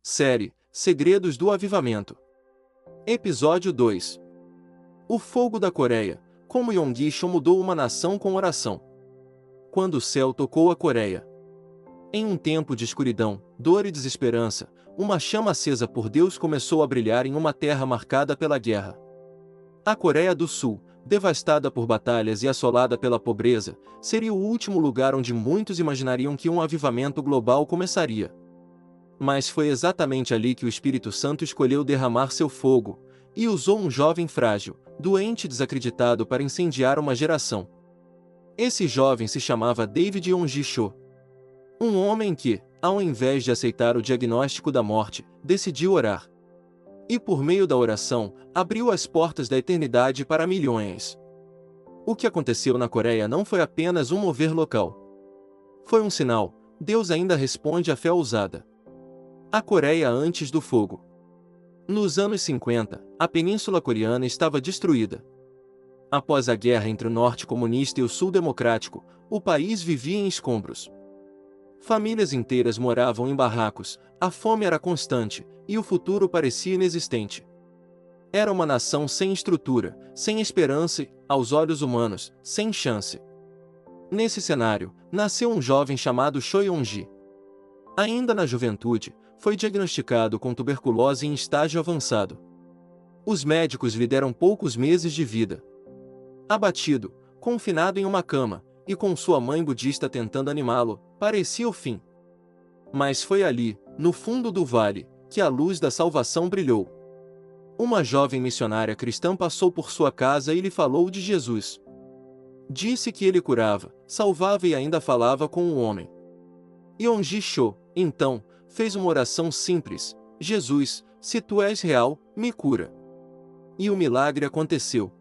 Série Segredos do Avivamento. Episódio 2. O fogo da Coreia, como Yonggi-cho mudou uma nação com oração. Quando o céu tocou a Coreia. Em um tempo de escuridão, dor e desesperança, uma chama acesa por Deus começou a brilhar em uma terra marcada pela guerra. A Coreia do Sul, devastada por batalhas e assolada pela pobreza, seria o último lugar onde muitos imaginariam que um avivamento global começaria. Mas foi exatamente ali que o Espírito Santo escolheu derramar seu fogo, e usou um jovem frágil, doente e desacreditado para incendiar uma geração. Esse jovem se chamava David Yonggi-cho. Um homem que, ao invés de aceitar o diagnóstico da morte, decidiu orar. E por meio da oração, abriu as portas da eternidade para milhões. O que aconteceu na Coreia não foi apenas um mover local. Foi um sinal: Deus ainda responde à fé ousada. A Coreia antes do fogo. Nos anos 50, a Península Coreana estava destruída. Após a guerra entre o Norte comunista e o Sul democrático, o país vivia em escombros. Famílias inteiras moravam em barracos, a fome era constante, e o futuro parecia inexistente. Era uma nação sem estrutura, sem esperança e, aos olhos humanos, sem chance. Nesse cenário, nasceu um jovem chamado Cho Yong-gi. Ainda na juventude, foi diagnosticado com tuberculose em estágio avançado. Os médicos lhe deram poucos meses de vida. Abatido, confinado em uma cama, e com sua mãe budista tentando animá-lo, parecia o fim. Mas foi ali, no fundo do vale, que a luz da salvação brilhou. Uma jovem missionária cristã passou por sua casa e lhe falou de Jesus. Disse que ele curava, salvava e ainda falava com o homem. Yonggi-cho, então, fez uma oração simples: Jesus, se tu és real, me cura. E o milagre aconteceu.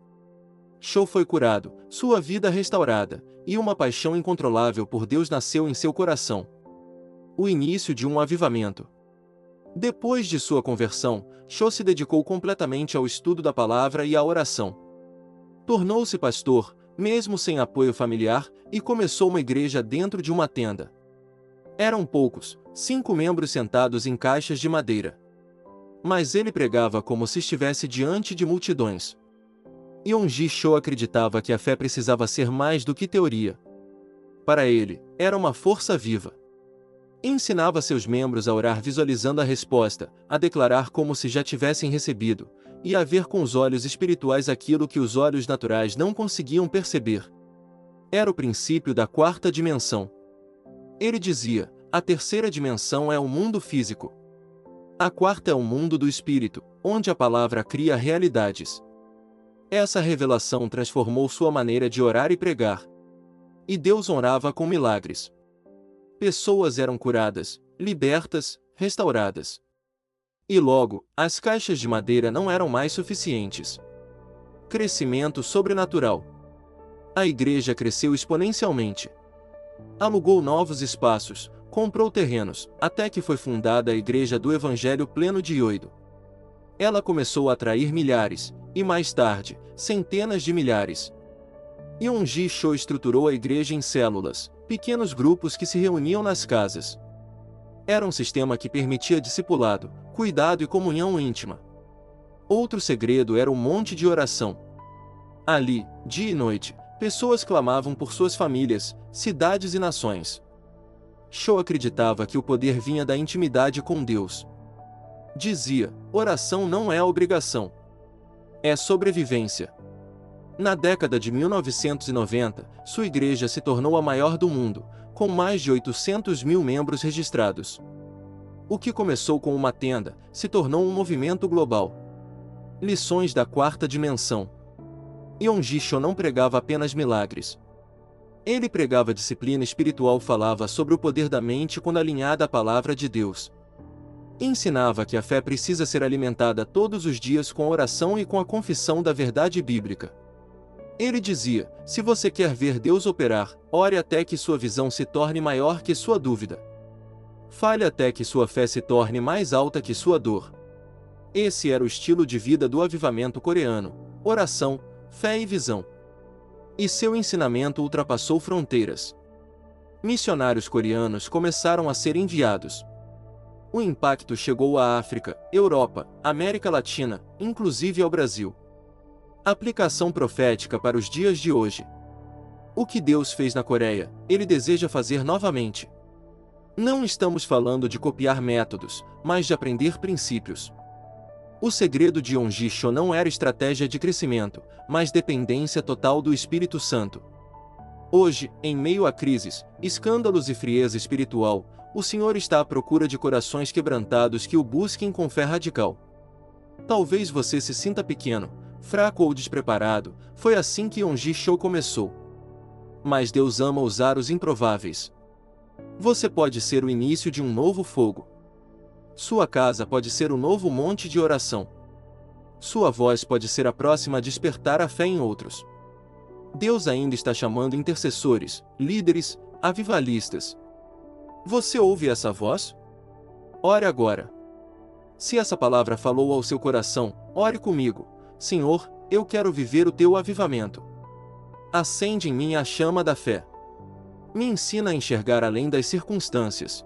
Cho foi curado, sua vida restaurada, e uma paixão incontrolável por Deus nasceu em seu coração. O início de um avivamento. Depois de sua conversão, Cho se dedicou completamente ao estudo da palavra e à oração. Tornou-se pastor, mesmo sem apoio familiar, e começou uma igreja dentro de uma tenda. Eram poucos, 5 membros sentados em caixas de madeira. Mas ele pregava como se estivesse diante de multidões. Yonggi-cho acreditava que a fé precisava ser mais do que teoria. Para ele, era uma força viva. Ensinava seus membros a orar visualizando a resposta, a declarar como se já tivessem recebido, e a ver com os olhos espirituais aquilo que os olhos naturais não conseguiam perceber. Era o princípio da 4ª dimensão. Ele dizia: a 3ª dimensão é o mundo físico. A 4ª é o mundo do espírito, onde a palavra cria realidades. Essa revelação transformou sua maneira de orar e pregar. E Deus honrava com milagres. Pessoas eram curadas, libertas, restauradas. E logo, as caixas de madeira não eram mais suficientes. Crescimento sobrenatural. A igreja cresceu exponencialmente. Alugou novos espaços, comprou terrenos, até que foi fundada a Igreja do Evangelho Pleno de Yoido. Ela começou a atrair milhares, e mais tarde, centenas de milhares. Yonggi-cho estruturou a igreja em células, pequenos grupos que se reuniam nas casas. Era um sistema que permitia discipulado, cuidado e comunhão íntima. Outro segredo era o monte de oração. Ali, dia e noite, pessoas clamavam por suas famílias, cidades e nações. Cho acreditava que o poder vinha da intimidade com Deus. Dizia: oração não é obrigação. É sobrevivência. Na década de 1990, sua igreja se tornou a maior do mundo, com mais de 800 mil membros registrados. O que começou com uma tenda, se tornou um movimento global. Lições da 4ª dimensão. Yonggi-cho não pregava apenas milagres. Ele pregava disciplina espiritual, falava sobre o poder da mente quando alinhada à palavra de Deus. Ensinava que a fé precisa ser alimentada todos os dias com a oração e com a confissão da verdade bíblica. Ele dizia: se você quer ver Deus operar, ore até que sua visão se torne maior que sua dúvida. Fale até que sua fé se torne mais alta que sua dor. Esse era o estilo de vida do avivamento coreano: oração, fé e visão. E seu ensinamento ultrapassou fronteiras. Missionários coreanos começaram a ser enviados. O impacto chegou à África, Europa, América Latina, inclusive ao Brasil. Aplicação profética para os dias de hoje. O que Deus fez na Coreia, Ele deseja fazer novamente. Não estamos falando de copiar métodos, mas de aprender princípios. O segredo de Yeongi-sho não era estratégia de crescimento, mas dependência total do Espírito Santo. Hoje, em meio a crises, escândalos e frieza espiritual, o Senhor está à procura de corações quebrantados que o busquem com fé radical. Talvez você se sinta pequeno, fraco ou despreparado, foi assim que Yeongi-sho começou. Mas Deus ama usar os improváveis. Você pode ser o início de um novo fogo. Sua casa pode ser o novo monte de oração. Sua voz pode ser a próxima a despertar a fé em outros. Deus ainda está chamando intercessores, líderes, avivalistas. Você ouve essa voz? Ore agora. Se essa palavra falou ao seu coração, ore comigo. Senhor, eu quero viver o teu avivamento. Acende em mim a chama da fé. Me ensina a enxergar além das circunstâncias.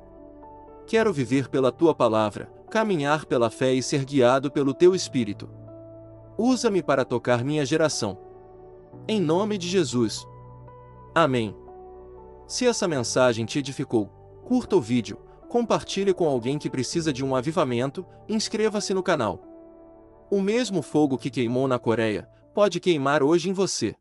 Quero viver pela tua palavra, caminhar pela fé e ser guiado pelo teu Espírito. Usa-me para tocar minha geração. Em nome de Jesus. Amém. Se essa mensagem te edificou, curta o vídeo, compartilhe com alguém que precisa de um avivamento, inscreva-se no canal. O mesmo fogo que queimou na Coreia, pode queimar hoje em você.